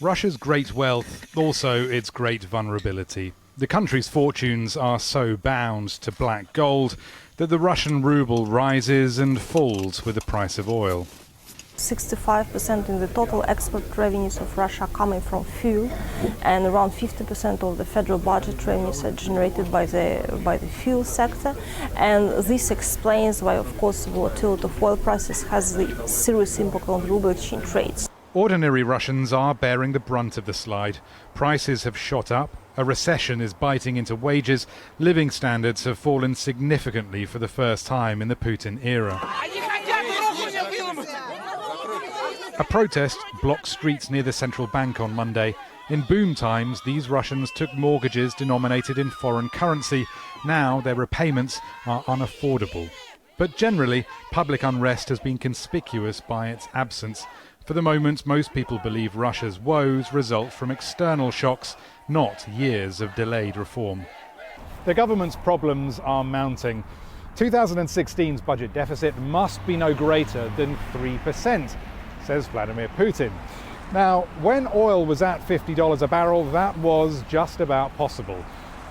Russia's great wealth, also its great vulnerability. The country's fortunes are so bound to black gold that the Russian ruble rises and falls with the price of oil. 65% in the total export revenues of Russia coming from fuel, and around 50% of the federal budget revenues are generated by the fuel sector. And this explains why, of course, volatility of oil prices has the serious impact on ruble exchange rates. Ordinary Russians are bearing the brunt of the slide. Prices have shot up, a recession is biting into wages, living standards have fallen significantly for the first time in the Putin era. A protest blocked streets near the central bank on Monday. In boom times, these Russians took mortgages denominated in foreign currency. Now their repayments are unaffordable. But generally, public unrest has been conspicuous by its absence. For the moment, most people believe Russia's woes result from external shocks, not years of delayed reform. The government's problems are mounting. 2016's budget deficit must be no greater than 3%, says Vladimir Putin. Now, when oil was at $50 a barrel, that was just about possible.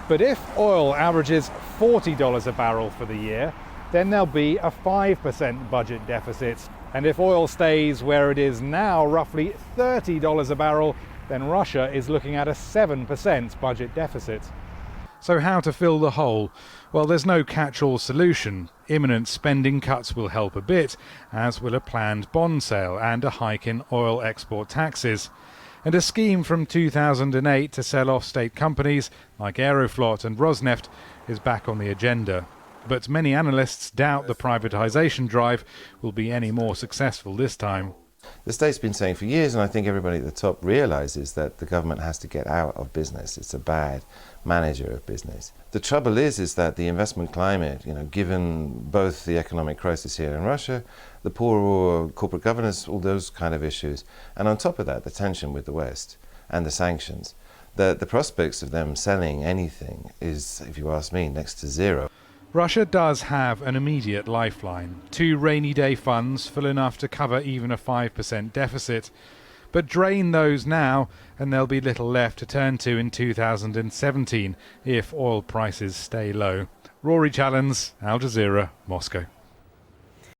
But if oil averages $40 a barrel for the year, then there'll be a 5% budget deficit. And if oil stays where it is now, roughly $30 a barrel, then Russia is looking at a 7% budget deficit. So how to fill the hole? Well, there's no catch-all solution. Imminent spending cuts will help a bit, as will a planned bond sale and a hike in oil export taxes. And a scheme from 2008 to sell off state companies like Aeroflot and Rosneft is back on the agenda. But many analysts doubt the privatisation drive will be any more successful this time. The state's been saying for years, and I think everybody at the top realises that the government has to get out of business. It's a bad manager of business. The trouble is that the investment climate, given both the economic crisis here in Russia, the poor corporate governance, all those kind of issues, and on top of that, the tension with the West and the sanctions, the prospects of them selling anything is, if you ask me, next to zero. Russia does have an immediate lifeline, 2 rainy day funds full enough to cover even a 5% deficit. But drain those now and there'll be little left to turn to in 2017 if oil prices stay low. Rory Challens, Al Jazeera, Moscow.